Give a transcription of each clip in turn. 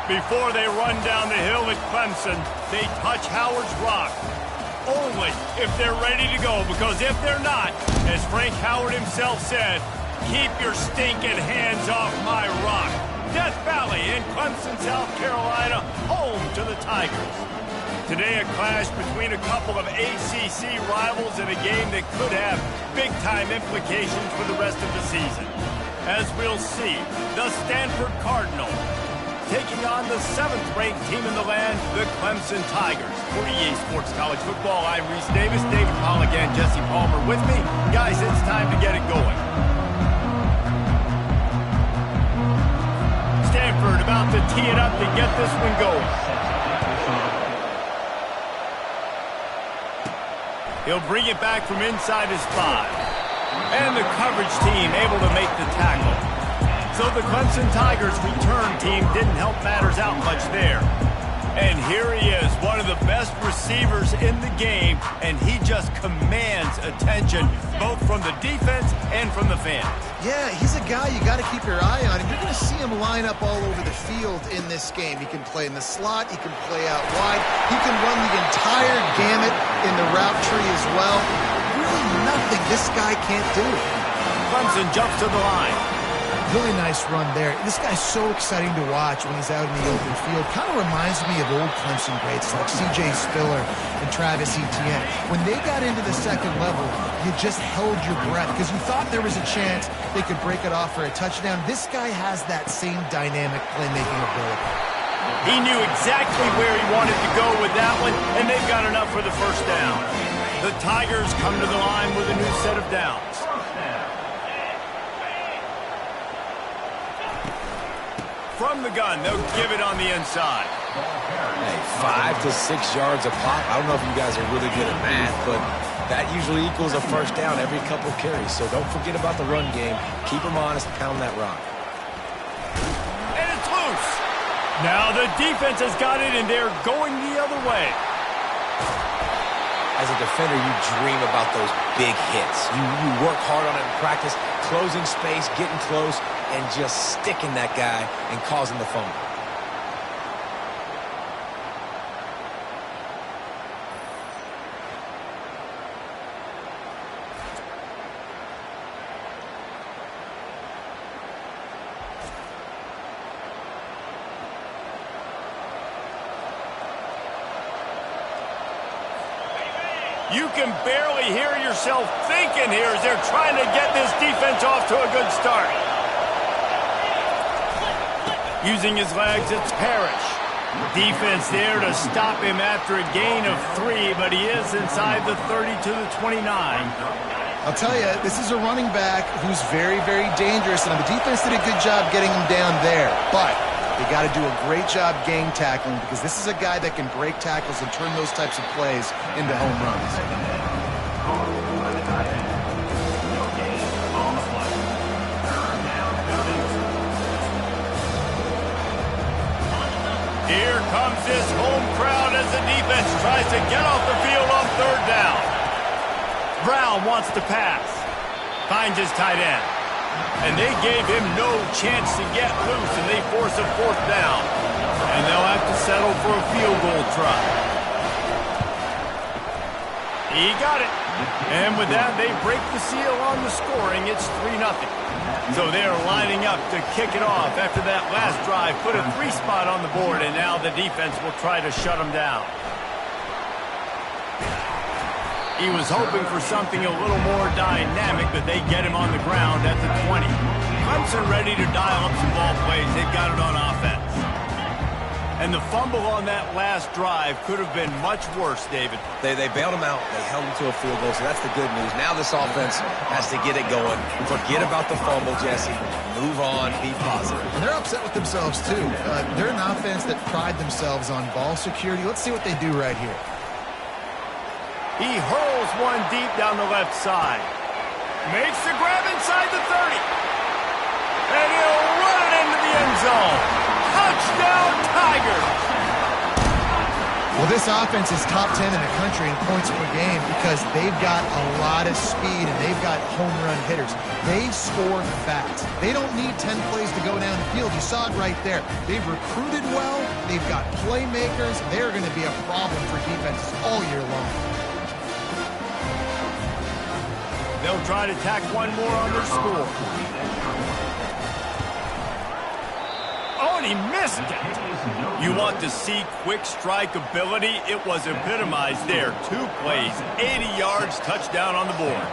Before they run down the hill at Clemson, they touch Howard's rock. Only if they're ready to go, because if they're not, as Frank Howard himself said, keep your stinking hands off my rock. Death Valley in Clemson, South Carolina, home to the Tigers. Today, a clash between a couple of ACC rivals in a game that could have big-time implications for the rest of the season. As we'll see, the Stanford Cardinals taking on the 7th-ranked team in the land, the Clemson Tigers. For EA Sports College Football, I'm Reese Davis, David Pollack, and Jesse Palmer with me. Guys, it's time to get it going. Stanford about to tee it up to get this one going. He'll bring it back from inside his 5. And the coverage team able to make the tackle. So the Clemson Tigers return team didn't help matters out much there. And here he is, one of the best receivers in the game, and he just commands attention, both from the defense and from the fans. Yeah, he's a guy you got to keep your eye on, and you're going to see him line up all over the field in this game. He can play in the slot, he can play out wide, he can run the entire gamut in the route tree as well. Really nothing this guy can't do. Clemson jumps to the line. Really nice run there. This guy's so exciting to watch when he's out in the open field. Kind of reminds me of old Clemson greats like C.J. Spiller and Travis Etienne. When they got into the second level, you just held your breath because you thought there was a chance they could break it off for a touchdown. This guy has that same dynamic playmaking ability. He knew exactly where he wanted to go with that one, and they've got enough for the first down. The Tigers come to the line with a new set of downs. From the gun, they'll give it on the inside. Hey, 5 to 6 yards a pop. I don't know if you guys are really good at math, but that usually equals a first down every couple of carries. So don't forget about the run game. Keep them honest, pound that rock. And it's loose. Now the defense has got it, and they're going the other way. As a defender, you dream about those big hits. You work hard on it in practice, closing space, getting close, and just sticking that guy and causing the fumble. You can barely hear yourself thinking here as they're trying to get this defense off to a good start. Using his legs, it's Parrish. Defense there to stop him after a gain of 3, but he is inside the 30 to the 29. I'll tell you, this is a running back who's very, very dangerous, and the defense did a good job getting him down there. But they got to do a great job gang tackling because this is a guy that can break tackles and turn those types of plays into home runs. Here comes this home crowd as the defense tries to get off the field on 3rd down. Brown wants to pass. Finds his tight end. And they gave him no chance to get loose, and they force a 4th down. And they'll have to settle for a field goal try. He got it. And with that, they break the seal on the scoring. It's 3-0. So they're lining up to kick it off after that last drive. Put a 3 spot on the board, and now the defense will try to shut them down. He was hoping for something a little more dynamic, but they get him on the ground at the 20. Clemson ready to dial up some ball plays. They've got it on offense. And the fumble on that last drive could have been much worse, David. They bailed him out. They held him to a field goal, so that's the good news. Now this offense has to get it going. Forget about the fumble, Jesse. Move on. Be positive. And they're upset with themselves, too. They're an offense that pride themselves on ball security. Let's see what they do right here. He hurls one deep down the left side. Makes the grab inside the 30. And he'll run it into the end zone. Touchdown, Tigers! Well, this offense is top 10 in the country in points per game because they've got a lot of speed and they've got home run hitters. They score fast. They don't need 10 plays to go down the field. You saw it right there. They've recruited well. They've got playmakers. They're going to be a problem for defenses all year long. They'll try to tack one more on their score. Oh, and he missed it. You want to see quick strike ability? It was epitomized there. 2 plays, 80 yards, touchdown on the board.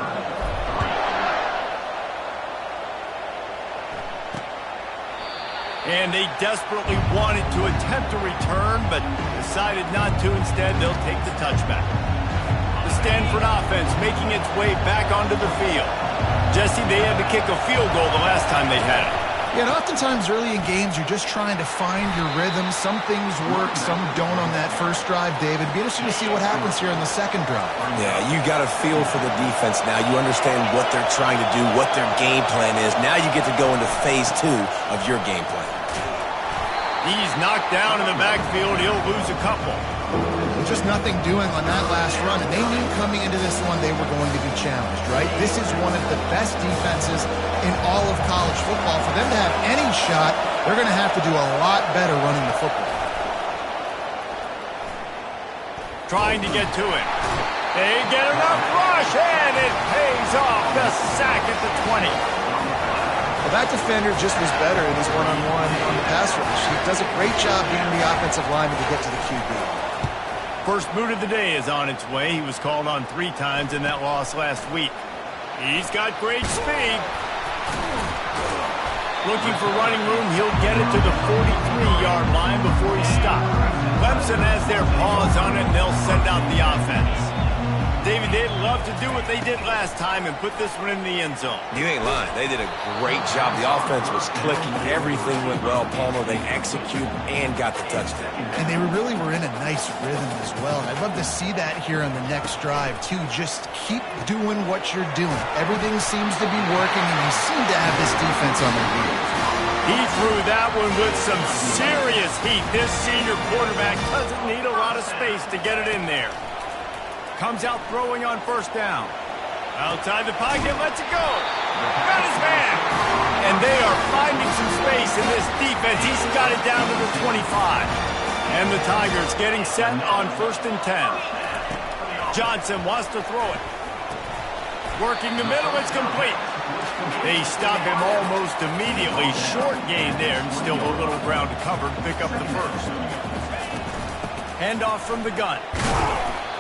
And they desperately wanted to attempt a return, but decided not to. Instead, they'll take the touchback. The Stanford offense making its way back onto the field. Jesse, they had to kick a field goal the last time they had it. Yeah, and oftentimes early in games, you're just trying to find your rhythm. Some things work, some don't on that first drive, David. It'd be interesting to see what happens here in the second drive. Yeah, you got a feel for the defense now. You understand what they're trying to do, what their game plan is. Now you get to go into phase 2 of your game plan. He's knocked down in the backfield. He'll lose a couple. Just nothing doing on that last run, and they knew coming into this one they were going to be challenged, right? This is one of the best defenses in all of college football. For them to have any shot, they're going to have to do a lot better running the football. Trying to get to it. They get enough rush, and it pays off. The sack at the 20. Well, that defender just was better in his one-on-one on the pass rush. He does a great job being the offensive lineman to get to the QB. First boot of the day is on its way. He was called on 3 times in that loss last week. He's got great speed. Looking for running room, he'll get it to the 43-yard line before he stops. Clemson has their paws on it, and they'll send out the offense. David, they'd love to do what they did last time and put this one in the end zone. You ain't lying. They did a great job. The offense was clicking. Everything went well. Palmer, they executed and got the touchdown. And they really were in a nice rhythm as well. I'd love to see that here on the next drive, too. Just keep doing what you're doing. Everything seems to be working, and you seem to have this defense on their heels. He threw that one with some serious heat. This senior quarterback doesn't need a lot of space to get it in there. Comes out throwing on first down. Outside the pocket, lets it go. Got his man. And they are finding some space in this defense. He's got it down to the 25. And the Tigers getting set on 1st and 10. Johnson wants to throw it. Working the middle, it's complete. They stop him almost immediately. Short gain there, and still a little ground to cover to pick up the first. Handoff from the gun.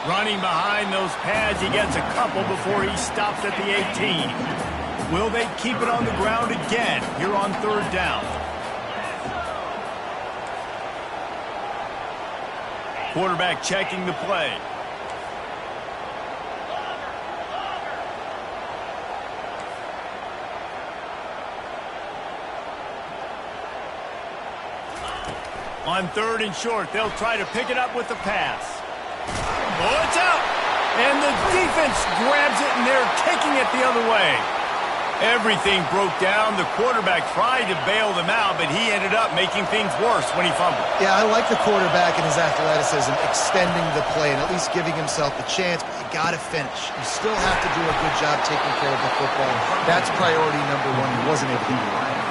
Running behind those pads, he gets a couple before he stops at the 18. Will they keep it on the ground again here on 3rd down? Quarterback checking the play. On 3rd and short, they'll try to pick it up with the pass. Oh, it's out! And the defense grabs it, and they're taking it the other way. Everything broke down. The quarterback tried to bail them out, but he ended up making things worse when he fumbled. Yeah, I like the quarterback and his athleticism, extending the play and at least giving himself a chance, but you got to finish. You still have to do a good job taking care of the football. That's priority number 1. He wasn't able to do that.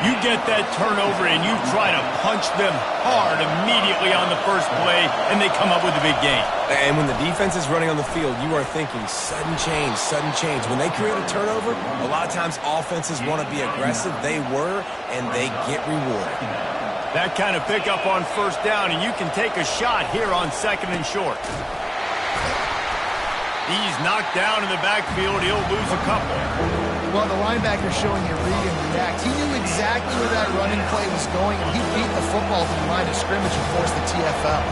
You get that turnover and you try to punch them hard immediately on the first play, and they come up with a big gain. And when the defense is running on the field, you are thinking sudden change, sudden change. When they create a turnover, a lot of times offenses want to be aggressive. They were, and they get rewarded. That kind of pickup on 1st down, and you can take a shot here on 2nd and short. He's knocked down in the backfield. He'll lose a couple. Well, the linebacker showing you read and react. He knew exactly where that running play was going, and he beat the football to the line of scrimmage and forced the TFL.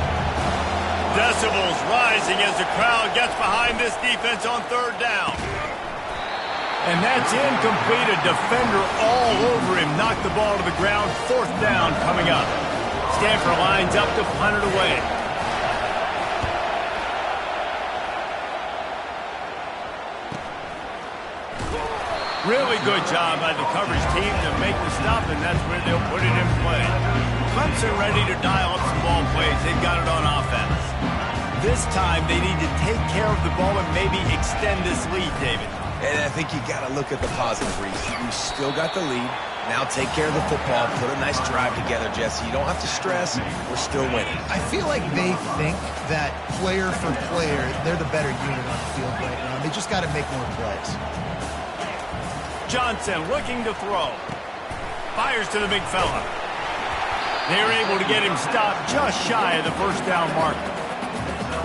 Decibels rising as the crowd gets behind this defense on 3rd down. And that's incomplete. A defender all over him. Knocked the ball to the ground. 4th down coming up. Stanford lines up to punt it away. Really good job by the coverage team to make the stop, and that's where they'll put it in play. Clemson ready to dial up some ball plays. They've got it on offense. This time, they need to take care of the ball and maybe extend this lead, David. And I think you got to look at the positive, Reese. You still got the lead. Now take care of the football. Put a nice drive together, Jesse. You don't have to stress. We're still winning. I feel like they think that player for player, they're the better unit on the field right now. They just got to make more plays. Johnson looking to throw. Fires to the big fella. They're able to get him stopped just shy of the first down marker.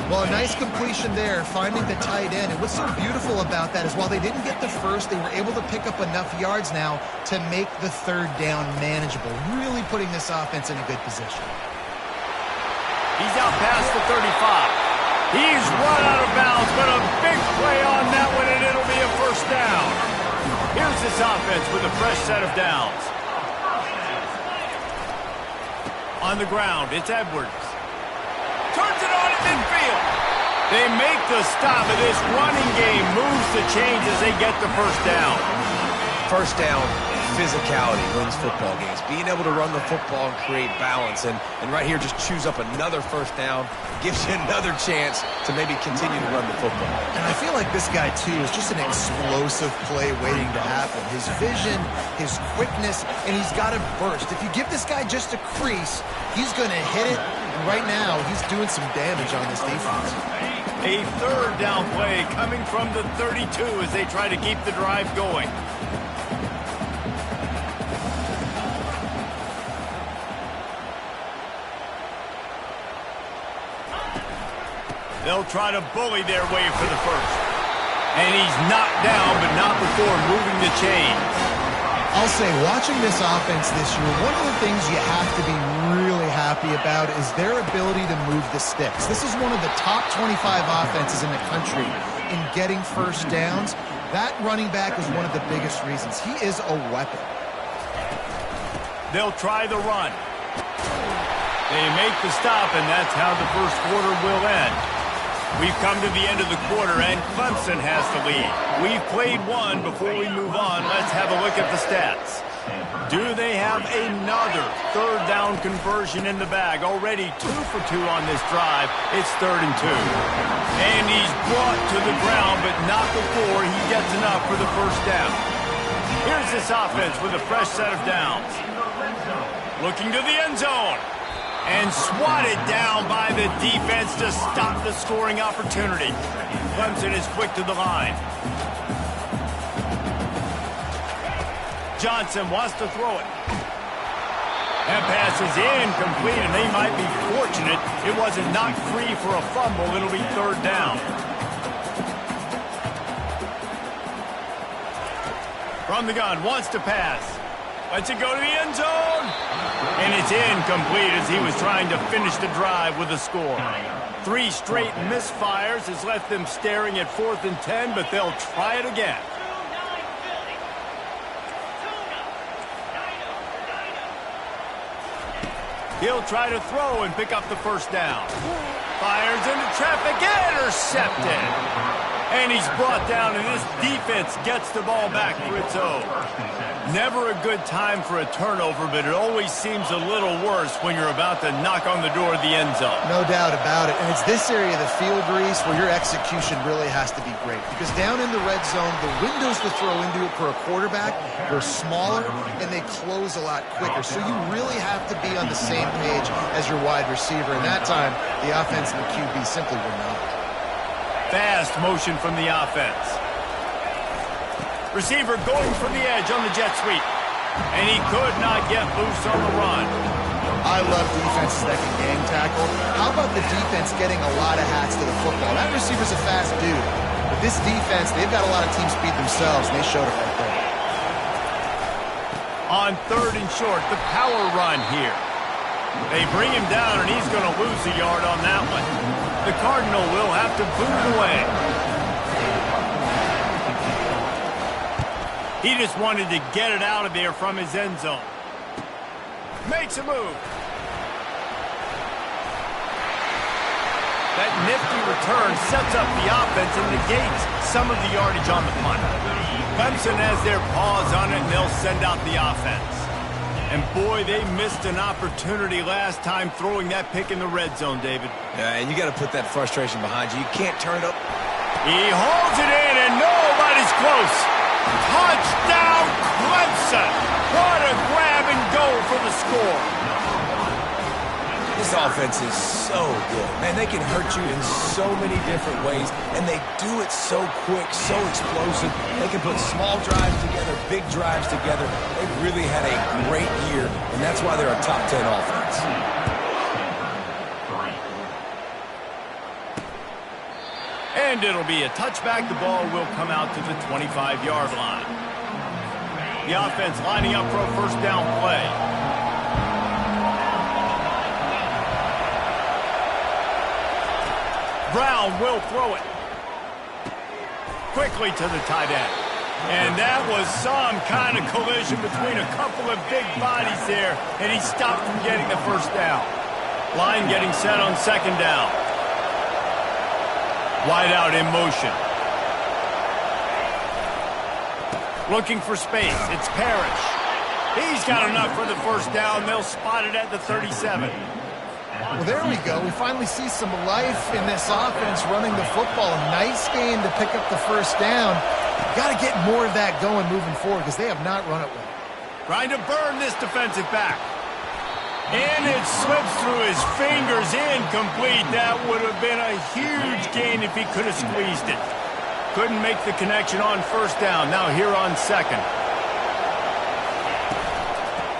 Well, a nice completion there, finding the tight end. And what's so beautiful about that is while they didn't get the first, they were able to pick up enough yards now to make the third down manageable, really putting this offense in a good position. He's out past the 35. He's run out of bounds, but a big play on that one, and it'll be a first down. Here's this offense with a fresh set of downs. On the ground, it's Edwards. Turns it on in midfield. They make the stop, and this running game moves the chains as they get the first down. First down, physicality wins football games. Being able to run the football and create balance. And right here, just choose up another first down. Gives you another chance to maybe continue to run the football. And I feel like this guy, too, is just an explosive play waiting to happen. His vision, his quickness, and he's got a burst. If you give this guy just a crease, he's going to hit it. And right now, he's doing some damage on this defense. A third down play coming from the 32 as they try to keep the drive going. They'll try to bully their way for the first. And he's knocked down, but not before moving the chains. I'll say, watching this offense this year, one of the things you have to be really happy about is their ability to move the sticks. This is one of the top 25 offenses in the country in getting first downs. That running back is one of the biggest reasons. He is a weapon. They'll try the run. They make the stop, and that's how the first quarter will end. We've come to the end of the quarter, and Clemson has the lead. We've played one. Before we move on, let's have a look at the stats. Do they have another third down conversion in the bag? Already 2 for 2 on this drive. It's 3rd and 2. And he's brought to the ground, but not before he gets enough for the first down. Here's this offense with a fresh set of downs. Looking to the end zone. And swatted down by the defense to stop the scoring opportunity. Clemson is quick to the line. Johnson wants to throw it. That pass is incomplete, and they might be fortunate it wasn't knocked free for a fumble. It'll be 3rd down. From the gun, wants to pass. Lets it go to the end zone. And it's incomplete as he was trying to finish the drive with a score. 3 straight misfires has left them staring at 4th and 10, but they'll try it again. He'll try to throw and pick up the first down. Fires into traffic, intercepted. And he's brought down, and this defense gets the ball back for its own. Never a good time for a turnover, but it always seems a little worse when you're about to knock on the door of the end zone. No doubt about it. And it's this area of the field, Reese, where your execution really has to be great. Because down in the red zone, the windows to throw into it for a quarterback, they're smaller, and they close a lot quicker. So you really have to be on the same page as your wide receiver. And that time, the offense and the QB simply were not. Fast motion from the offense. Receiver going from the edge on the jet sweep. And he could not get loose on the run. I love defenses that can gang tackle. How about the defense getting a lot of hats to the football? That receiver's a fast dude. But this defense, they've got a lot of team speed themselves, and they showed it right there. On 3rd and short, the power run here. They bring him down, and he's going to lose a yard on that one. The Cardinal will have to boot it away. He just wanted to get it out of there from his end zone. Makes a move. That nifty return sets up the offense and negates some of the yardage on the punt. Clemson has their paws on it, and they'll send out the offense. And boy, they missed an opportunity last time throwing that pick in the red zone, David. Yeah, and you got to put that frustration behind you. You can't turn it up. He holds it in, and nobody's close. Touchdown, Clemson. What a grab and go for the score. This offense is so good. Man, they can hurt you in so many different ways, and they do it so quick, so explosive. They can put small drives together, big drives together. They've really had a great year, and that's why they're a top 10 offense. And it'll be a touchback. The ball will come out to the 25-yard line. The offense lining up for a first down play. Brown will throw it quickly to the tight end. And that was some kind of collision between a couple of big bodies there, and he stopped from getting the first down. Line getting set on second down. Wide out in motion. Looking for space. It's Parrish. He's got enough for the first down. They'll spot it at the 37. Well, there we go. We finally see some life in this offense running the football. Nice game to pick up the first down. Got to get more of that going moving forward because they have not run it well. Trying to burn this defensive back. And it slips through his fingers, incomplete. That would have been a huge gain if he could have squeezed it. Couldn't make the connection on first down. Now here on second.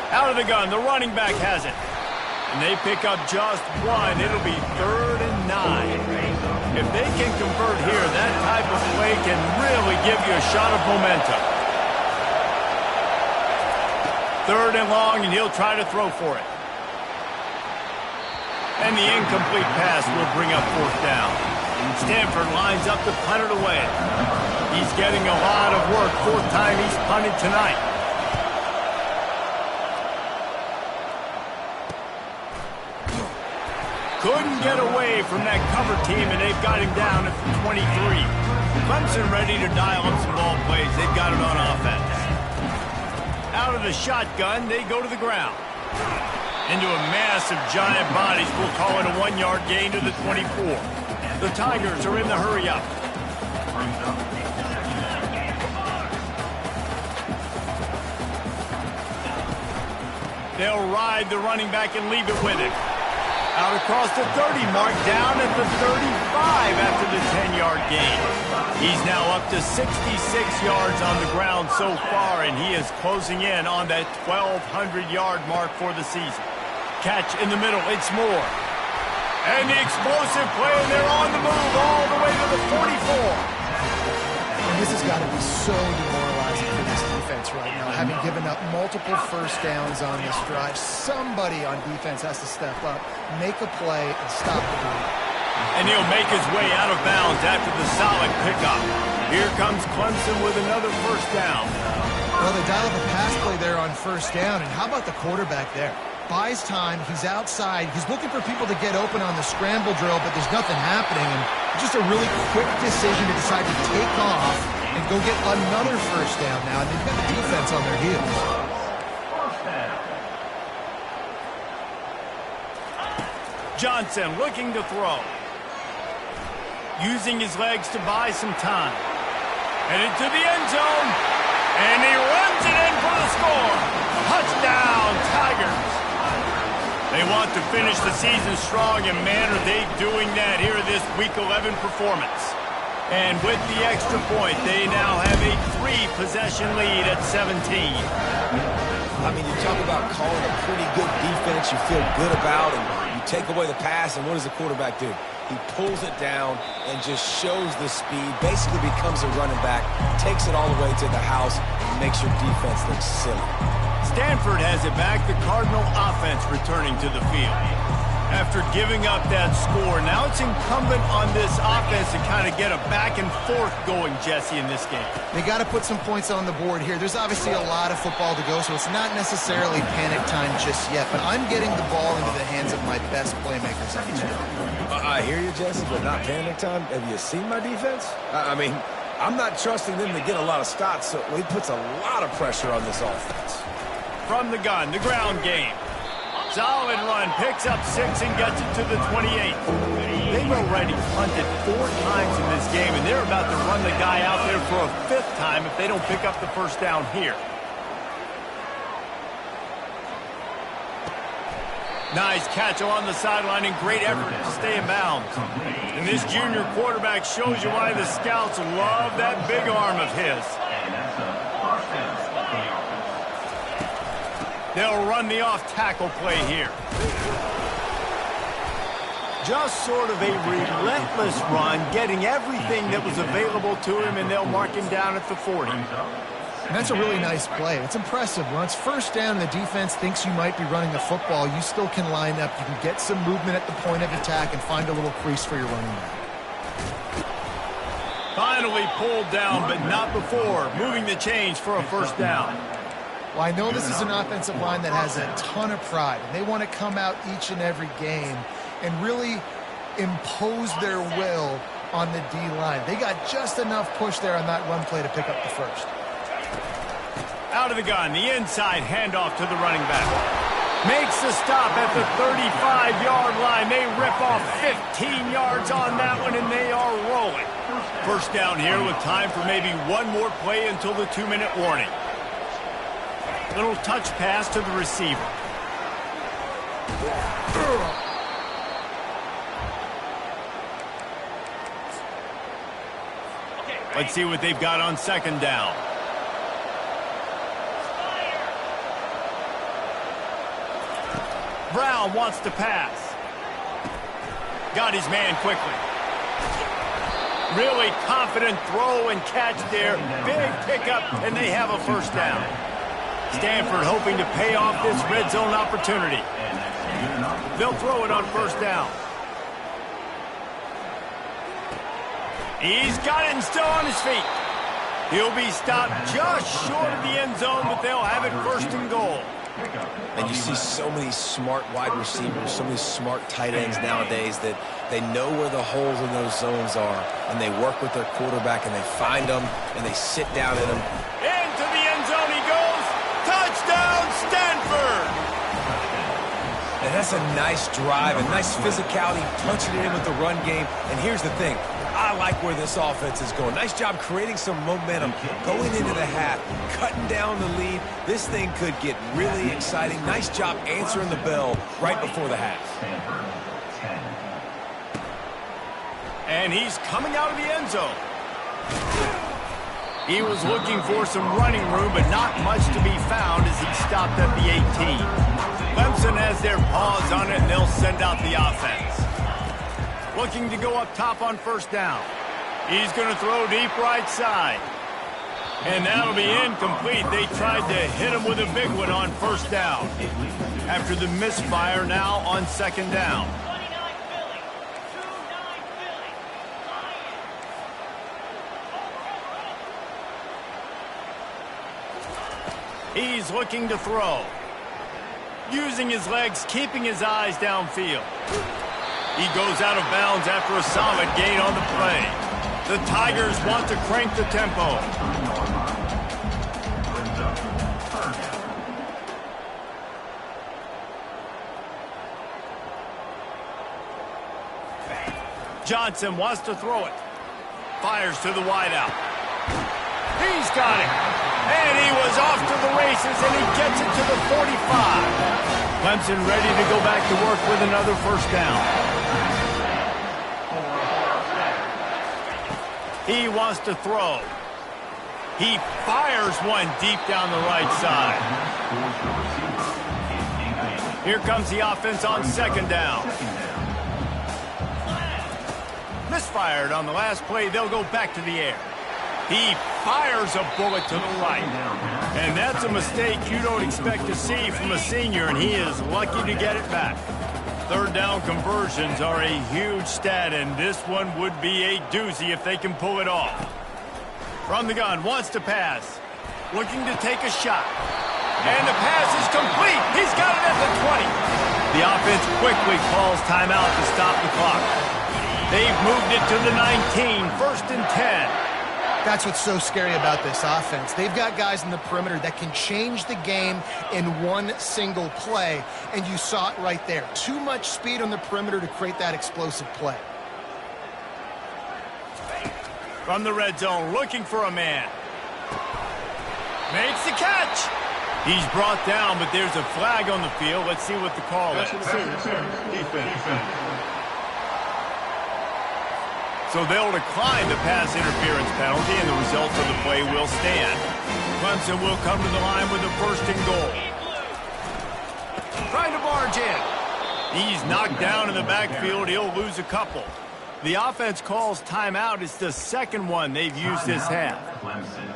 Out of the gun, the running back has it. And they pick up just one. It'll be 3rd and 9. If they can convert here, that type of play can really give you a shot of momentum. 3rd and long, and he'll try to throw for it. And the incomplete pass will bring up 4th down. Stanford lines up to punt it away. He's getting a lot of work. 4th time he's punted tonight. Couldn't get away from that cover team, and they've got him down at the 23. Clemson ready to dial up some ball plays. They've got it on offense. Out of the shotgun, they go to the ground. Into a mass of giant bodies. We'll call it a 1-yard gain to the 24. The Tigers are in the hurry-up. They'll ride the running back and leave it with him. Out across the 30 mark, down at the 35 after the 10-yard gain. He's now up to 66 yards on the ground so far, and he is closing in on that 1,200-yard mark for the season. Catch in the middle, it's Moore. And the explosive play, and they're on the move all the way to the 44. And this has got to be so demoralizing for this defense right now, having given up multiple first downs on this drive. Somebody on defense has to step up, make a play, and stop the bleed. And he'll make his way out of bounds after the solid pickup. Here comes Clemson with another first down. Well, they dialed the pass play there on first down, and how about the quarterback there? Buys time, he's outside, he's looking for people to get open on the scramble drill, but there's nothing happening, and just a really quick decision to decide to take off and go get another first down now, and they've got the defense on their heels. Johnson looking to throw. Using his legs to buy some time. Headed to the end zone, and he runs it in for the score. Touchdown, Tigers. They want to finish the season strong, and man, are they doing that here in this Week 11 performance. And with the extra point, they now have a 3-possession lead at 17. I mean, you talk about calling a pretty good defense you feel good about, and you take away the pass, and what does the quarterback do? He pulls it down and just shows the speed, basically becomes a running back, takes it all the way to the house, and makes your defense look silly. Stanford has it back. The Cardinal offense returning to the field. After giving up that score, now it's incumbent on this offense to kind of get a back and forth going, Jesse, in this game. They got to put some points on the board here. There's obviously a lot of football to go, so it's not necessarily panic time just yet, but I'm getting the ball into the hands of my best playmakers on each team. I hear you, Jesse, but not panic time. Have you seen my defense? I mean, I'm not trusting them to get a lot of stops, so it puts a lot of pressure on this offense. from the gun, the ground game. Solid run, picks up 6 and gets it to the 28. They've already punted 4 times in this game, and they're about to run the guy out there for a 5th time if they don't pick up the first down here. Nice catch along the sideline and great effort to stay in bounds. And this junior quarterback shows you why the scouts love that big arm of his. They'll run the off-tackle play here. Just sort of a relentless run, getting everything that was available to him, and they'll mark him down at the 40. And that's a really nice play. It's impressive. When it's first down and the defense thinks you might be running the football, you still can line up. You can get some movement at the point of attack and find a little crease for your running back. Finally pulled down, but not before. Moving the chains for a first down. Well, I know this is an offensive line that has a ton of pride, and they want to come out each and every game and really impose their will on the D-line. They got just enough push there on that run play to pick up the first. Out of the gun, the inside handoff to the running back. Makes the stop at the 35-yard line. They rip off 15 yards on that one, and they are rolling. First down here with time for maybe one more play until the 2-minute warning. Little touch pass to the receiver. Let's see what they've got on second down. Brown wants to pass. Got his man quickly. Really confident throw and catch there. Big pickup, and they have a first down. Stanford hoping to pay off this red zone opportunity. They'll throw it on first down. He's got it and still on his feet. He'll be stopped just short of the end zone, but they'll have it first and goal. And you see so many smart wide receivers, so many smart tight ends nowadays that they know where the holes in those zones are, and they work with their quarterback, and they find them, and they sit down in them. Into the end zone he goes. Touchdown, Stanford! And that's a nice drive, a nice physicality, punching it in with the run game. And here's the thing. I like where this offense is going. Nice job creating some momentum, going into the half, cutting down the lead. This thing could get really exciting. Nice job answering the bell right before the half. And he's coming out of the end zone. He was looking for some running room, but not much to be found as he stopped at the 18. Clemson has their paws on it, and they'll send out the offense. Looking to go up top on first down. He's going to throw deep right side. And that'll be incomplete. They tried to hit him with a big one on first down. After the misfire, now on second down. He's looking to throw. Using his legs, keeping his eyes downfield. He goes out of bounds after a solid gain on the play. The Tigers want to crank the tempo. Johnson wants to throw it. Fires to the wideout. He's got it. And he was off to the races, and he gets it to the 45. Clemson ready to go back to work with another first down. He wants to throw. He fires one deep down the right side. Here comes the offense on second down. Misfired on the last play. They'll go back to the air. He fires a bullet to the right. And that's a mistake you don't expect to see from a senior, and he is lucky to get it back. Third down conversions are a huge stat, and this one would be a doozy if they can pull it off. From the gun, wants to pass. Looking to take a shot. And the pass is complete. He's got it at the 20. The offense quickly calls timeout to stop the clock. They've moved it to the 19, first and 10. That's what's so scary about this offense. They've got guys in the perimeter that can change the game in one single play, and you saw it right there. Too much speed on the perimeter to create that explosive play. From the red zone, looking for a man. Makes the catch. He's brought down, but there's a flag on the field. Let's see what the call is. Defense. So they'll decline the pass interference penalty, and the results of the play will stand. Clemson will come to the line with a first and goal. Trying to barge in. He's knocked down in the backfield. He'll lose a couple. The offense calls timeout. It's the second one they've used this half.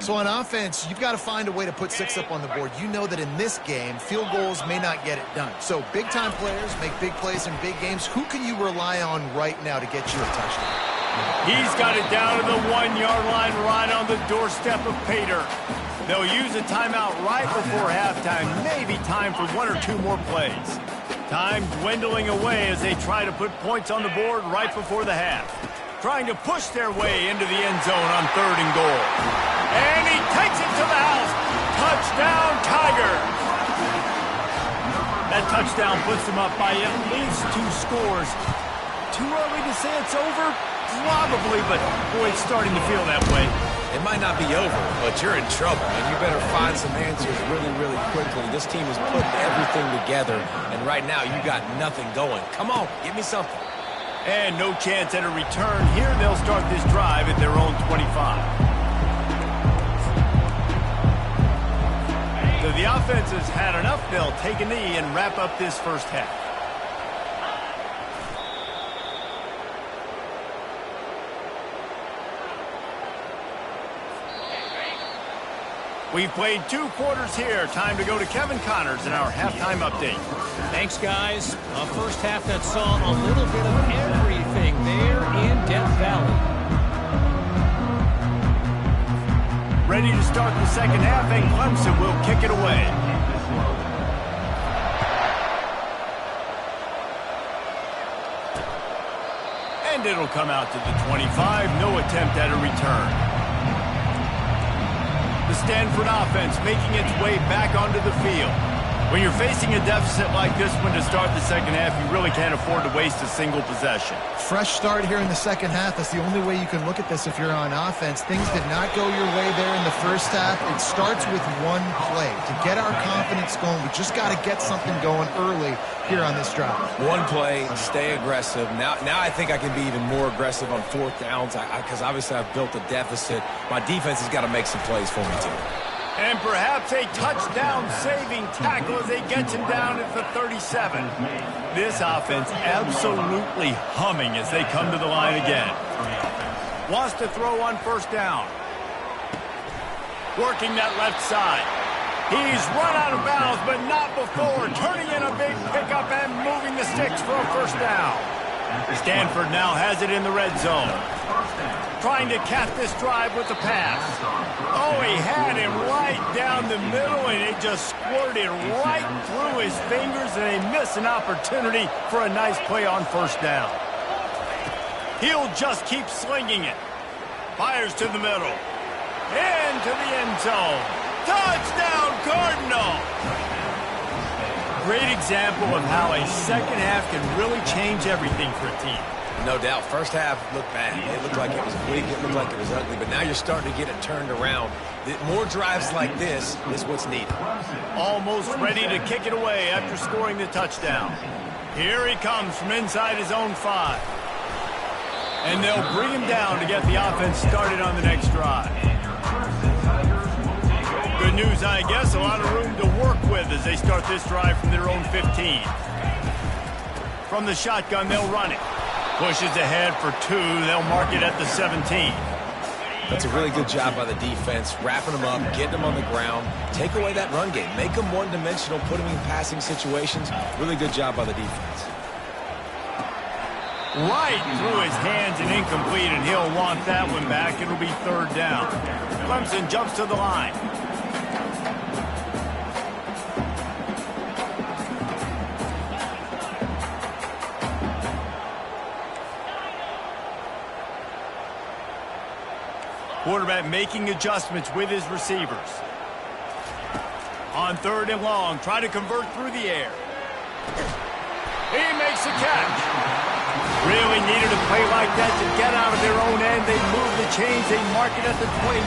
So on offense, you've got to find a way to put 6 up on the board. You know that in this game, field goals may not get it done. So big-time players make big plays in big games. Who can you rely on right now to get you a touchdown? He's got it down to the 1-yard line right on the doorstep of Pater. They'll use a timeout right before halftime. Maybe time for 1 or 2 more plays. Time dwindling away as they try to put points on the board right before the half. Trying to push their way into the end zone on 3rd and goal. And he takes it to the house. Touchdown, Tigers. That touchdown puts them up by at least 2 scores. Too early to say it's over? Probably, but boy, it's starting to feel that way. It might not be over, but you're in trouble, and you better find some answers really, really quickly. This team is putting everything together, and right now you got nothing going. Come on, give me something. And no chance at a return. Here they'll start this drive at their own 25. So the offense has had enough. They'll take a knee and wrap up this first half. We've played 2 quarters here. Time to go to Kevin Connors in our halftime update. Thanks, guys. A first half that saw a little bit of everything there in Death Valley. Ready to start the second half, and Clemson will kick it away. And it'll come out to the 25. No attempt at a return. The Stanford offense making its way back onto the field. When you're facing a deficit like this one to start the second half, you really can't afford to waste a single possession. Fresh start here in the second half. That's the only way you can look at this if you're on offense. Things did not go your way there in the first half. It starts with one play. To get our confidence going, we just got to get something going early here on this drive. One play, stay aggressive. Now I think I can be even more aggressive on 4th downs because obviously I've built a deficit. My defense has got to make some plays for me too. And perhaps a touchdown-saving tackle as they get him down at the 37. This offense absolutely humming as they come to the line again. Wants to throw on 1st down. Working that left side. He's run out of bounds, but not before. Turning in a big pickup and moving the sticks for a 1st down. Stanford now has it in the red zone. Trying to cap this drive with the pass. Oh, he had him right down the middle, and it just squirted right through his fingers, and they miss an opportunity for a nice play on 1st down. He'll just keep slinging it. Fires to the middle. Into the end zone. Touchdown, Cardinal! Great example of how a second half can really change everything for a team. No doubt. First half looked bad. It looked like it was weak. It looked like it was ugly. But now you're starting to get it turned around. More drives like this is what's needed. Almost ready to kick it away after scoring the touchdown. Here he comes from inside his own 5. And they'll bring him down to get the offense started on the next drive. Good news, I guess. A lot of room to work with as they start this drive from their own 15. From the shotgun, they'll run it. Pushes ahead for 2. They'll mark it at the 17. That's a really good job by the defense, wrapping them up, getting them on the ground. Take away that run game. Make them one-dimensional, put them in passing situations. Really good job by the defense. Right through his hands and incomplete, and he'll want that one back. It'll be 3rd down. Clemson jumps to the line. Quarterback making adjustments with his receivers. On 3rd and long, try to convert through the air. He makes a catch. Really needed a play like that to get out of their own end. They move the chains. They mark it at the 29.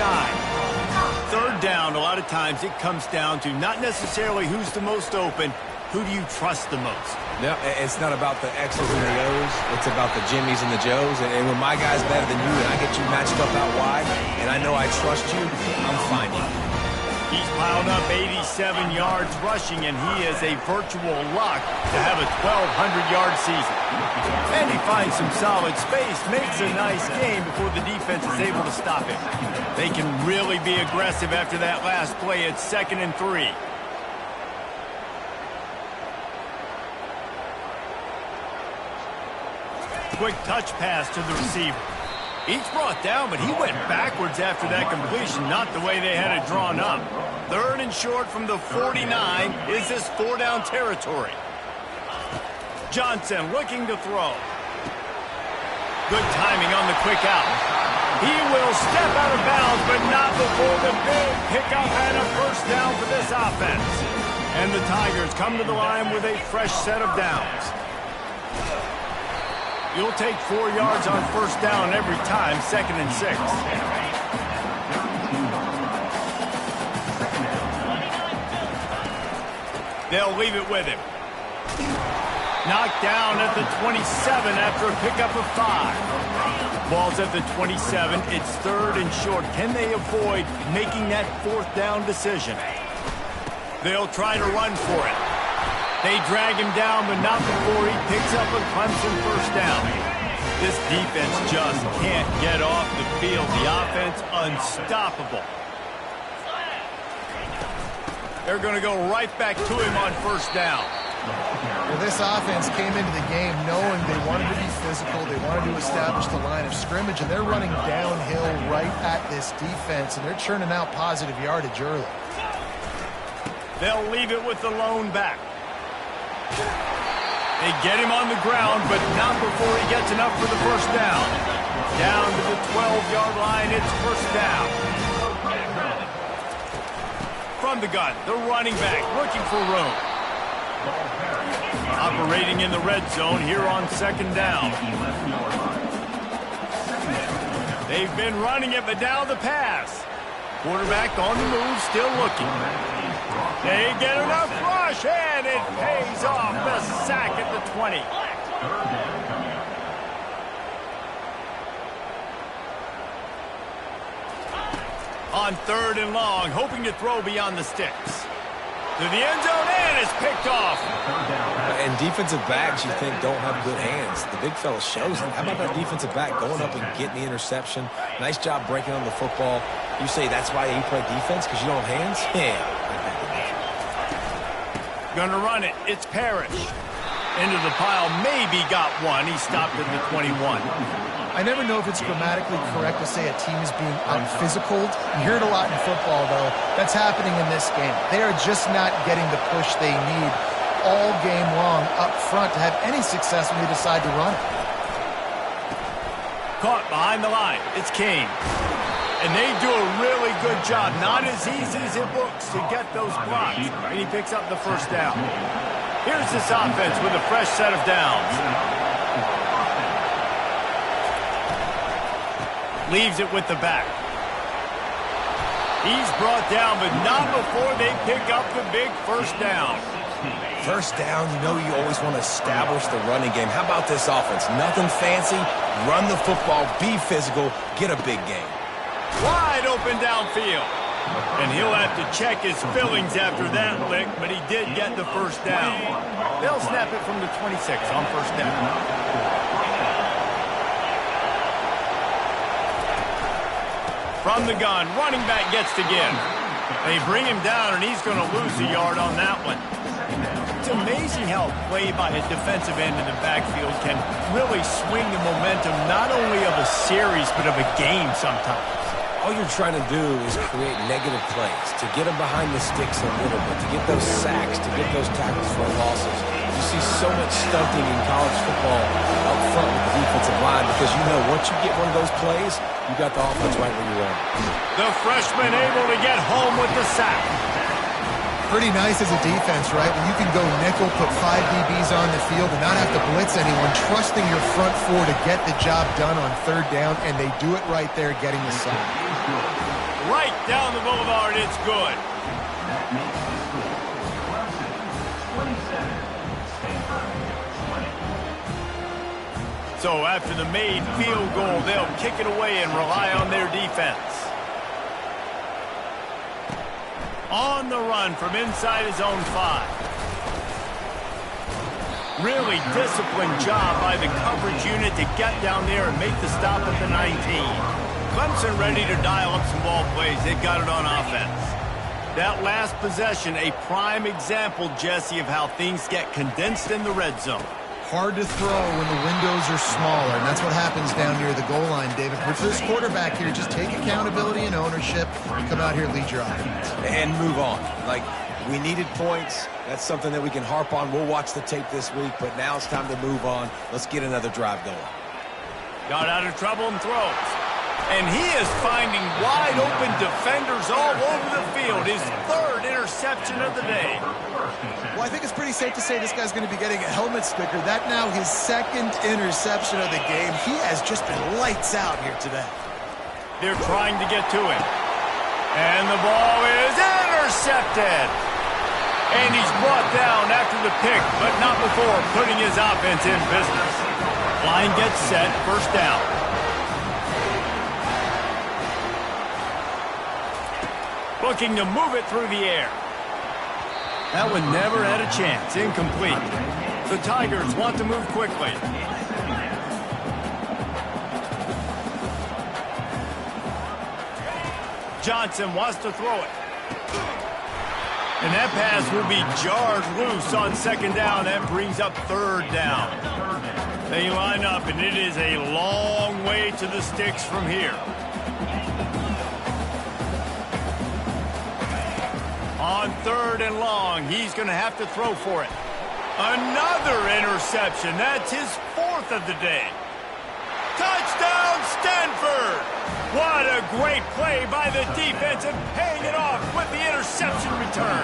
3rd down, a lot of times it comes down to not necessarily who's the most open, who do you trust the most? No, it's not about the X's and the O's. It's about the Jimmys and the Joes. And when my guy's better than you and I get you matched up out wide, and I know I trust you, I'm finding you. He's piled up 87 yards rushing, and he is a virtual lock to have a 1,200-yard season. And he finds some solid space, makes a nice game before the defense is able to stop him. They can really be aggressive after that last play. It's 2nd and 3. Quick touch pass to the receiver. Each brought down, but he went backwards after that completion, not the way they had it drawn up. 3rd and short from the 49. Is this 4-down territory? Johnson looking to throw. Good timing on the quick out. He will step out of bounds, but not before the big pickup and a 1st down for this offense. And the Tigers come to the line with a fresh set of downs. You'll take 4 yards on 1st down every time, 2nd and 6. They'll leave it with him. Knocked down at the 27 after a pickup of 5. Ball's at the 27. It's 3rd and short. Can they avoid making that 4th down decision? They'll try to run for it. They drag him down, but not before he picks up a Clemson 1st down. This defense just can't get off the field. The offense unstoppable. They're going to go right back to him on 1st down. Well, this offense came into the game knowing they wanted to be physical. They wanted to establish the line of scrimmage, and they're running downhill right at this defense, and they're churning out positive yardage early. They'll leave it with the lone back. They get him on the ground, but not before he gets enough for the 1st down. Down to the 12-yard line, it's 1st down. From the gun, the running back looking for room. Operating in the red zone here on 2nd down. They've been running it, but now the pass. Quarterback on the move, still looking. They get enough rush, and it pays off. The sack at the 20. On 3rd and long, hoping to throw beyond the sticks. To the end zone, and it's picked off. And defensive backs, you think, don't have good hands. The big fella shows it. How about that defensive back going up and getting the interception? Nice job breaking on the football. You say that's why you play defense, because you don't have hands? Yeah. Gonna run it. It's Parrish. Into the pile. Maybe got one. He stopped at the 21. I never know if it's grammatically correct to say a team is being out-physicaled. You hear it a lot in football, though. That's happening in this game. They are just not getting the push they need all game long up front to have any success when they decide to run it. Caught behind the line. It's Kane. And they do a really good job. Not as easy as it looks to get those blocks. And he picks up the 1st down. Here's this offense with a fresh set of downs. Leaves it with the back. He's brought down, but not before they pick up the big 1st down. 1st down, you know you always want to establish the running game. How about this offense? Nothing fancy. Run the football, be physical, get a big game. Wide open downfield. And he'll have to check his fillings after that lick, but he did get the 1st down. They'll snap it from the 26 on 1st down. From the gun, running back gets to give. They bring him down, and he's going to lose a yard on that one. It's amazing how play by a defensive end in the backfield can really swing the momentum not only of a series, but of a game sometimes. All you're trying to do is create negative plays, to get them behind the sticks a little bit, to get those sacks, to get those tackles for losses. You see so much stunting in college football up front with the defensive line because you know once you get one of those plays, you got the offense right where you want. The freshman able to get home with the sack. Pretty nice as a defense, right? When you can go nickel, put 5 DBs on the field and not have to blitz anyone, trusting your front four to get the job done on third down, and they do it right there, getting the sack. Right down the boulevard, it's good. So after the made field goal, they'll kick it away and rely on their defense. On the run from inside his own 5. Really disciplined job by the coverage unit to get down there and make the stop at the 19. Clemson ready to dial up some ball plays. They got it on offense. That last possession, a prime example, Jesse, of how things get condensed in the red zone. Hard to throw when the windows are smaller, and that's what happens down near the goal line, David. But for this quarterback here, just take accountability and ownership and come out here and lead your offense. And move on. Like, we needed points. That's something that we can harp on. We'll watch the tape this week, but now it's time to move on. Let's get another drive going. Got out of trouble and throws. And he is finding wide-open defenders all over the field. His 3rd interception of the day. Well, I think it's pretty safe to say this guy's going to be getting a helmet sticker. That now his 2nd interception of the game. He has just been lights out here today. They're trying to get to him. And the ball is intercepted. And he's brought down after the pick, but not before putting his offense in business. Line gets set, 1st down. Looking to move it through the air. That one never had a chance. Incomplete. The Tigers want to move quickly. Johnson wants to throw it. And that pass will be jarred loose on 2nd down. That brings up 3rd down. They line up, and it is a long way to the sticks from here. On 3rd and long, he's going to have to throw for it. Another interception. That's his 4th of the day. Touchdown, Stanford! What a great play by the defense and paying it off with the interception return.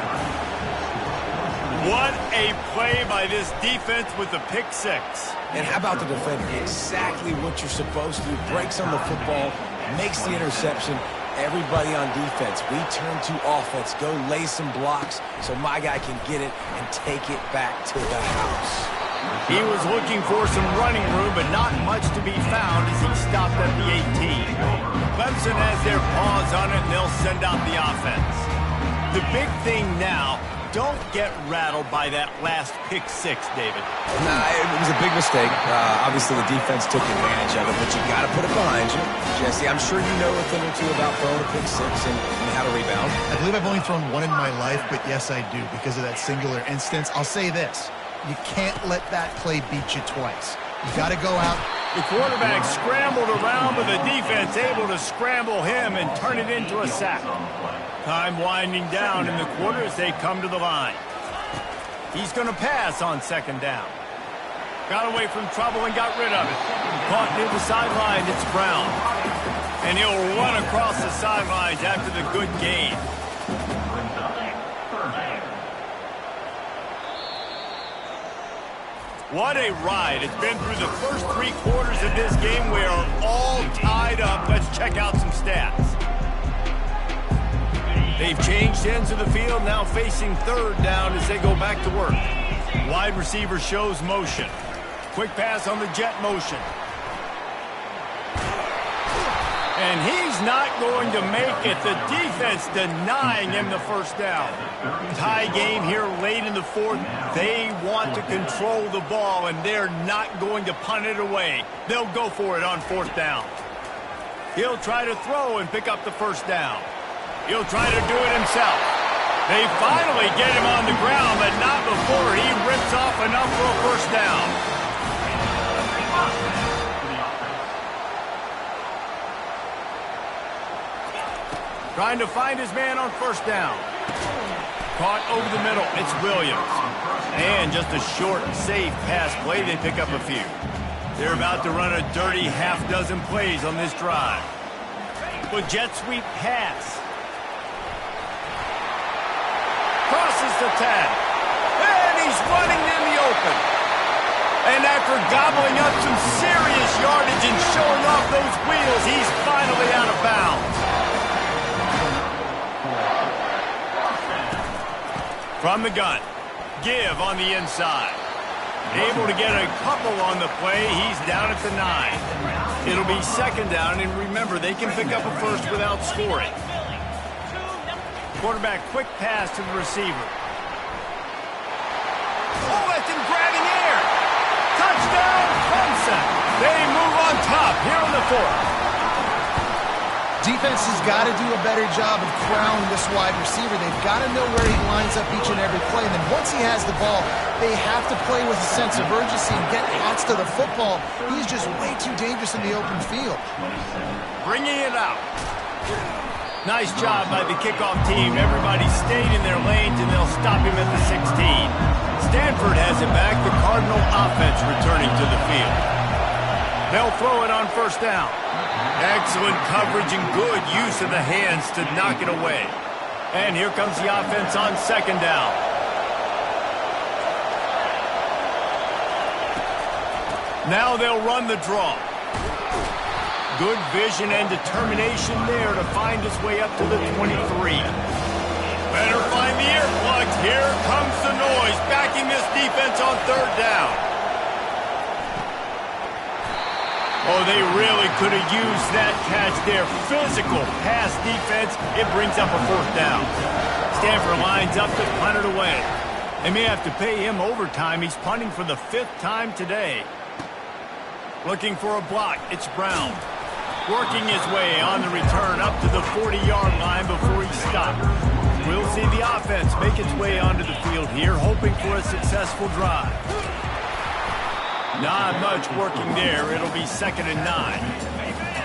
What a play by this defense with the pick 6. And how about the defender? Exactly what you're supposed to do. Breaks on the football, makes the interception. Everybody on defense, we turn to offense. Go lay some blocks so my guy can get it and take it back to the house. He was looking for some running room, but not much to be found as he stopped at the 18. Clemson has their paws on it, and they'll send out the offense. The big thing now, don't get rattled by that last pick 6, David. Nah, it was a big mistake. Obviously, the defense took advantage of it, but you got to put it behind you. Jesse, I'm sure you know a thing or two about throwing a pick 6 and how to rebound. I believe I've only thrown one in my life, but yes, I do because of that singular instance. I'll say this. You can't let that play beat you twice. You got to go out. The quarterback scrambled around, but the defense able to scramble him and turn it into a sack. Time winding down in the quarter as they come to the line. He's going to pass on 2nd down. Got away from trouble and got rid of it. Caught near the sideline, it's Brown. And he'll run across the sidelines after the good gain. What a ride. It's been through the first 3 quarters of this game. We are all tied up. Let's check out some stats. They've changed ends of the field, now facing 3rd down as they go back to work. Wide receiver shows motion. Quick pass on the jet motion. And he's not going to make it. The defense denying him the 1st down. Tie game here late in the 4th. They want to control the ball, and they're not going to punt it away. They'll go for it on 4th down. He'll try to throw and pick up the 1st down. He'll try to do it himself. They finally get him on the ground, but not before he rips off enough for a 1st down. Trying to find his man on 1st down. caught over the middle. It's Williams. And just a short, safe pass play. They pick up a few. They're about to run a dirty half-dozen plays on this drive. With jet sweep pass. Crosses the 10. And he's running in the open. And after gobbling up some serious yardage and showing off those wheels, he's finally out of bounds. From the gun. Give on the inside. Able to get a couple on the play. He's down at the 9. It'll be second down, and remember, they can pick up a first without scoring. Quarterback quick pass to the receiver. Oh, that's him grabbing air. Touchdown, Clemson. They move on top here in the 4th. Defense has got to do a better job of crowding this wide receiver. They've got to know where he lines up each and every play. And then once he has the ball, they have to play with a sense of urgency and get hats to the football. He's just way too dangerous in the open field. Bringing it out. Nice job by the kickoff team. Everybody stayed in their lanes, and they'll stop him at the 16. Stanford has it back. The Cardinal offense returning to the field. They'll throw it on first down. Excellent coverage and good use of the hands to knock it away. And here comes the offense on second down. Now they'll run the draw. Good vision and determination there to find his way up to the 23. Better find the ear plugs. Here comes the noise, backing this defense on third down. Oh, they really could have used that catch there. Physical pass defense. It brings up a fourth down. Stanford lines up to punt it away. They may have to pay him overtime. He's punting for the 5th time today. Looking for a block. It's Brown. Working his way on the return up to the 40-yard line before he stopped. We'll see the offense make its way onto the field here, hoping for a successful drive. Not much working there. It'll be second and 9.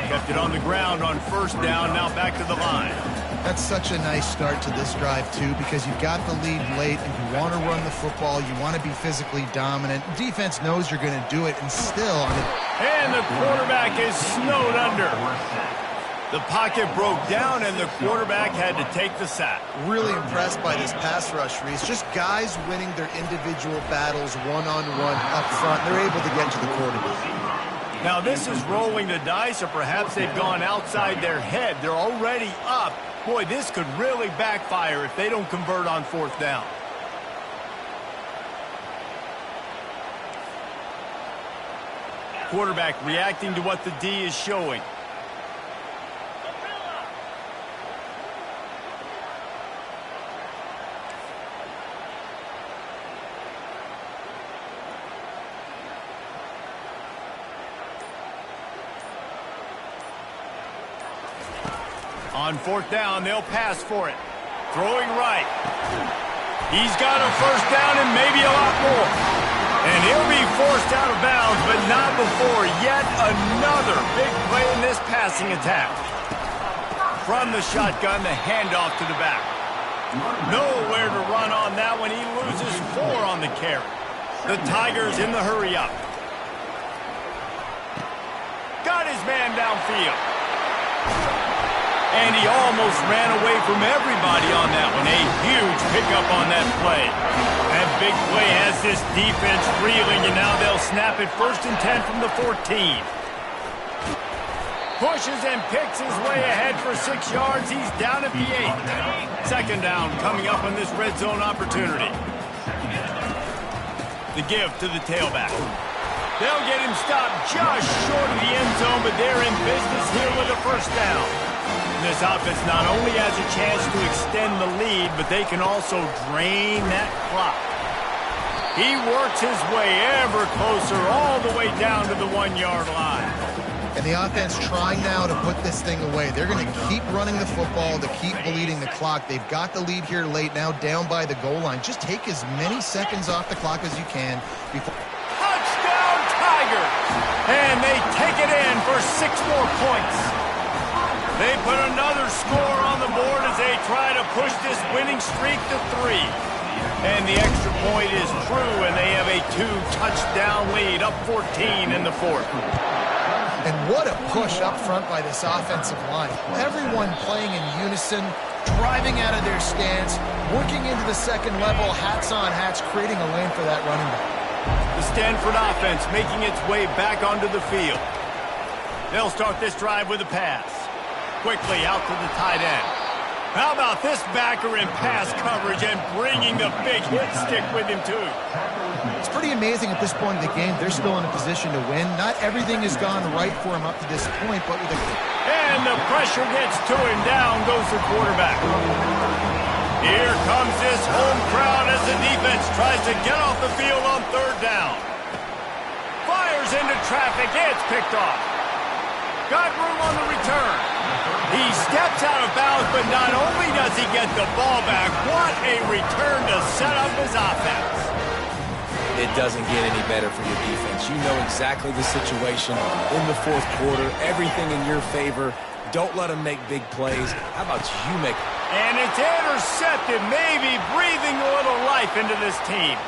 Kept it on the ground on first down. Now back to the line. That's such a nice start to this drive, too, because you've got the lead late and you want to run the football. You want to be physically dominant. Defense knows you're going to do it, and still. And the quarterback is snowed under. The pocket broke down, and the quarterback had to take the sack. Really impressed by this pass rush, Reese. Just guys winning their individual battles one-on-one up front. They're able to get to the quarterback. Now, this is rolling the dice, or perhaps they've gone outside their head. They're already up. Boy, this could really backfire if they don't convert on fourth down. Quarterback reacting to what the D is showing. On fourth down, they'll pass for it. Throwing right. He's got a first down and maybe a lot more. And he'll be forced out of bounds, but not before yet another big play in this passing attack. From the shotgun, the handoff to the back. Nowhere to run on that one. He loses 4 on the carry. The Tigers in the hurry up. Got his man downfield. And he almost ran away from everybody on that one. A huge pickup on that play. That big play has this defense reeling, and now they'll snap it 1st and 10 from the 14. Pushes and picks his way ahead for 6 yards. He's down at the 8. Second down coming up on this red zone opportunity. The give to the tailback. They'll get him stopped just short of the end zone, but they're in business here with a first down. This offense not only has a chance to extend the lead, but they can also drain that clock. He works his way ever closer all the way down to the 1-yard line. And the offense trying now to put this thing away. They're going to keep running the football to keep bleeding the clock. They've got the lead here late, now down by the goal line. Just take as many seconds off the clock as you can before. Touchdown, Tigers! And they take it in for 6 more points. They put another score on the board as they they try to push this winning streak to 3. And the extra point is true, and they have a 2-touchdown lead, up 14 in the 4th. And what a push up front by this offensive line. Everyone playing in unison, driving out of their stance, working into the second level, hats on hats, creating a lane for that running back. The Stanford offense making its way back onto the field. They'll start this drive with a pass. Quickly out to the tight end. How about this backer in pass coverage and bringing the big hit stick with him, too? It's pretty amazing at this point in the game. They're still in a position to win. Not everything has gone right for him up to this point, but with a... And the pressure gets to him. Down goes the quarterback. Here comes this home crowd as the defense tries to get off the field on 3rd down. Fires into traffic. It's picked off. Got room on the return. He steps out of bounds, but not only does he get the ball back, what a return to set up his offense. It doesn't get any better for your defense. You know exactly the situation in the 4th quarter. Everything in your favor. Don't let them make big plays. How about you make... And it's intercepted, maybe breathing a little life into this team.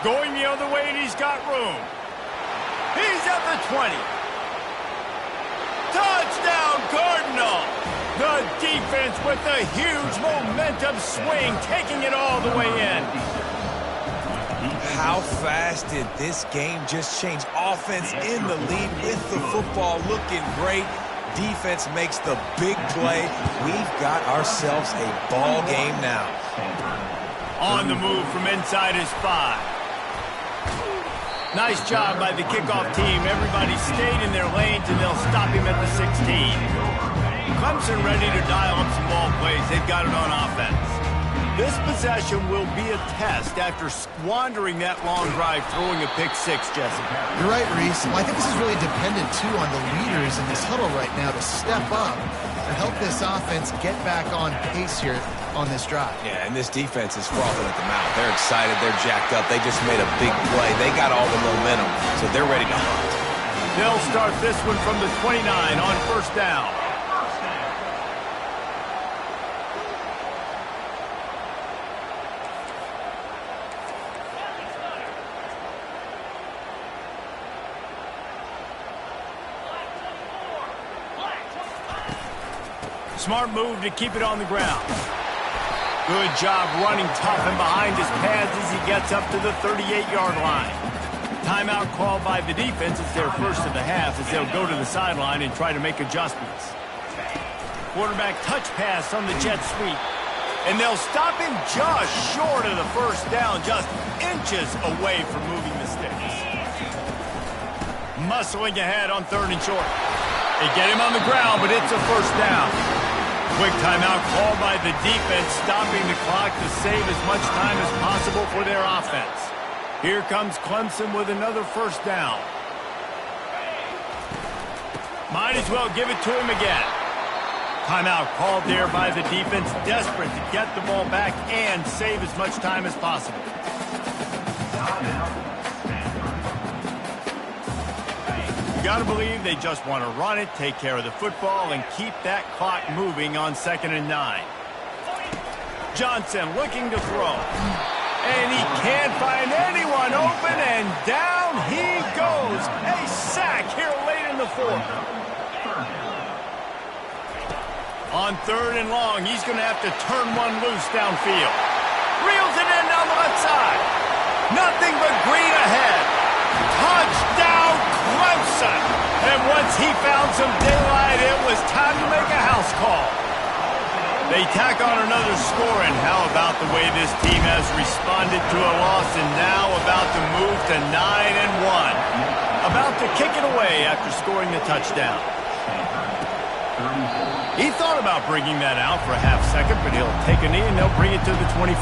Going the other way, and he's got room. He's at the 20. Touchdown, Cardinal! The defense with a huge momentum swing, taking it all the way in. How fast did this game just change? Offense in the lead with the football, looking great. Defense makes the big play. We've got ourselves a ball game now. On the move from inside his 5. Nice job by the kickoff team. Everybody stayed in their lanes, and they'll stop him at the 16. Clemson ready to dial up some ball plays. They've got it on offense. This possession will be a test after squandering that long drive, throwing a pick 6, Jesse. You're right, Reese. Well, I think this is really dependent, too, on the leaders in this huddle right now to step up and help this offense get back on pace here on this drive. Yeah, and this defense is frothing at the mouth. They're excited. They're jacked up. They just made a big play. They got all the momentum, so they're ready to hunt. They'll start this one from the 29 on 1st down. Smart move to keep it on the ground. Good job running tough and behind his pads as he gets up to the 38-yard line. Timeout called by the defense. It's their first of the half as they'll go to the sideline and try to make adjustments. Quarterback touch pass on the jet sweep. And they'll stop him just short of the 1st down, just inches away from moving the sticks. Muscling ahead on 3rd and short. They get him on the ground, but it's a 1st down. Quick timeout called by the defense, stopping the clock to save as much time as possible for their offense. Here comes Clemson with another 1st down. Might as well give it to him again. Timeout called there by the defense, desperate to get the ball back and save as much time as possible. You got to believe they just want to run it, take care of the football, and keep that clock moving on 2nd and 9. Johnson looking to throw. And he can't find anyone open, and down he goes. A sack here late in the 4th. On 3rd and long, he's going to have to turn one loose downfield. Reels it in down the left side. Nothing but green ahead. Touchdown, Clemson! And once he found some daylight, it was time to make a house call. They tack on another score, and how about the way this team has responded to a loss and now about to move to 9-1. About to kick it away after scoring the touchdown. He thought about bringing that out for a half second, but he'll take a knee and they'll bring it to the 25.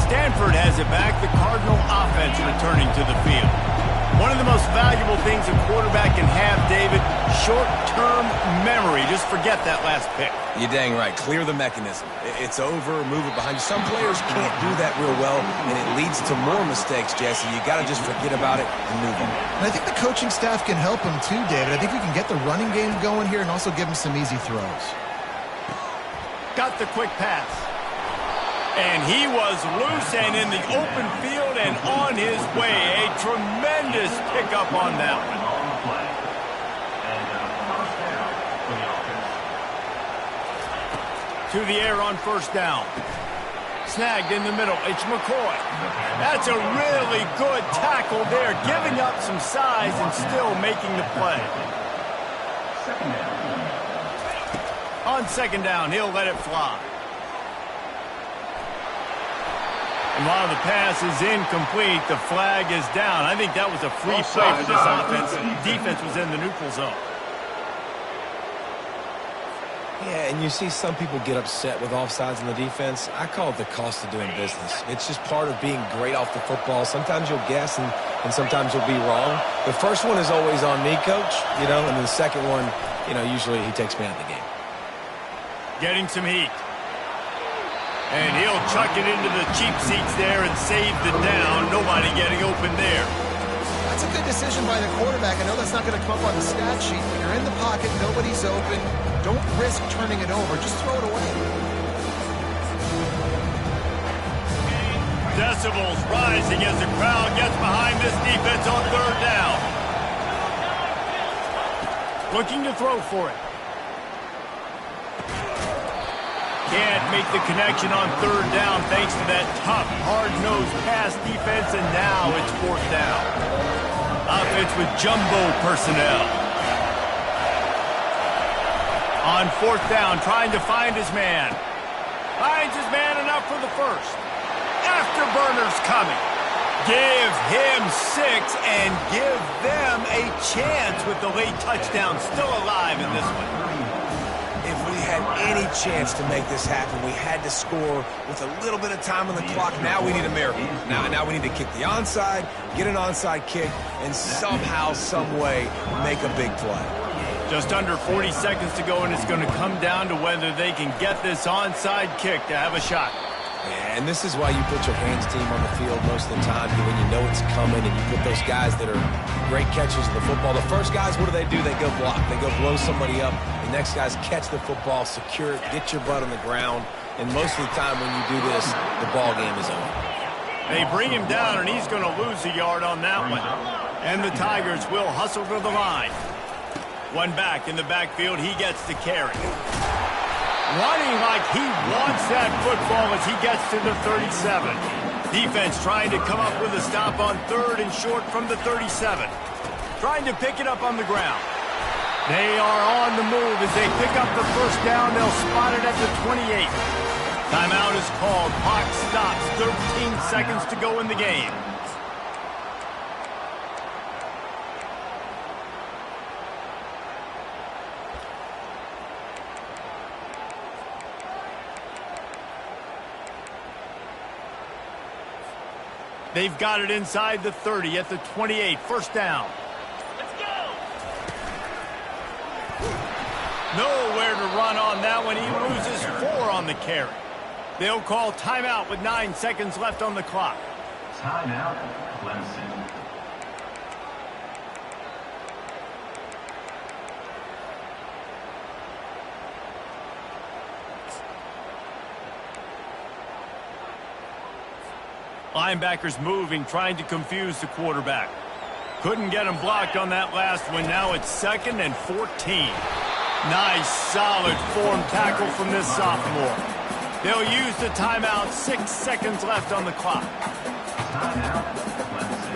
Stanford has it back, the Cardinal offense returning to the field. One of the most valuable things a quarterback can have, David, short-term memory. Just forget that last pick. You're dang right. Clear the mechanism. It's over, move it behind you. Some players can't do that real well, and it leads to more mistakes, Jesse. You got to just forget about it and move on. And I think the coaching staff can help him too, David. I think we can get the running game going here and also give him some easy throws. got the quick pass. And he was loose and in the open field and on his way. A tremendous pickup on that one. To the air on first down. Snagged in the middle. It's McCoy. That's a really good tackle there, giving up some size and still making the play. On second down, he'll let it fly. And while the pass is incomplete, the flag is down. I think that was a free play for this offense. Defense was in the neutral zone. Yeah, and you see some people get upset with offsides in the defense. I call it the cost of doing business. It's just part of being great off the football. Sometimes you'll guess and sometimes you'll be wrong. The first one is always on me, Coach, and then the second one, usually he takes me out of the game. Getting some heat. And he'll chuck it into the cheap seats there and save the down. Nobody getting open there. That's a good decision by the quarterback. I know that's not going to come up on the stat sheet, but you're in the pocket, nobody's open. Don't risk turning it over. Just throw it away. Decibels rising as the crowd gets behind this defense on third down. Looking to throw for it. Can't make the connection on third down thanks to that tough, hard-nosed pass defense, and now it's fourth down. Offense with jumbo personnel. On fourth down, trying to find his man. Finds his man enough for the first. Afterburners coming. Give him 6 and give them a chance with the late touchdown still alive in this one. If we had any chance to make this happen, we had to score with a little bit of time on the clock. Now we need a miracle. Now we need to kick the onside, get an onside kick, and somehow, some way, make a big play. Just under 40 seconds to go, and it's going to come down to whether they can get this onside kick to have a shot. Yeah, and this is why you put your hands team on the field most of the time, when you know it's coming, and you put those guys that are great catchers of the football. The first guys, what do? They go block. They go blow somebody up. The next guys catch the football, secure it, get your butt on the ground, and most of the time when you do this, the ball game is over. They bring him down, and he's going to lose a yard on that one. And the Tigers will hustle to the line. One back in the backfield, he gets the carry. Running like he wants that football as he gets to the 37. Defense trying to come up with a stop on third and short from the 37. Trying to pick it up on the ground. They are on the move as they pick up the first down. They'll spot it at the 28. Timeout is called. Clock stops. 13 seconds to go in the game. They've got it inside the 30 at the 28. First down. Let's go. Nowhere to run on that one. He loses 4 on the carry. They'll call timeout with 9 seconds left on the clock. Timeout, Clemson. Linebackers moving, trying to confuse the quarterback. Couldn't get him blocked on that last one. Now it's 2nd and 14. Nice, solid form tackle from this sophomore. They'll use the timeout. 6 seconds left on the clock. Timeout, Clemson.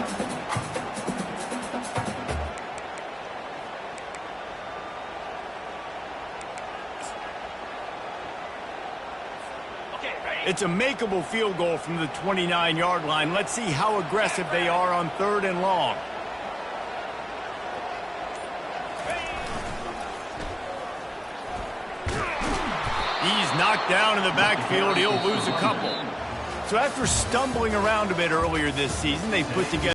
It's a makeable field goal from the 29-yard line. Let's see how aggressive they are on 3rd and long. He's knocked down in the backfield. He'll lose a couple. So after stumbling around a bit earlier this season, they put together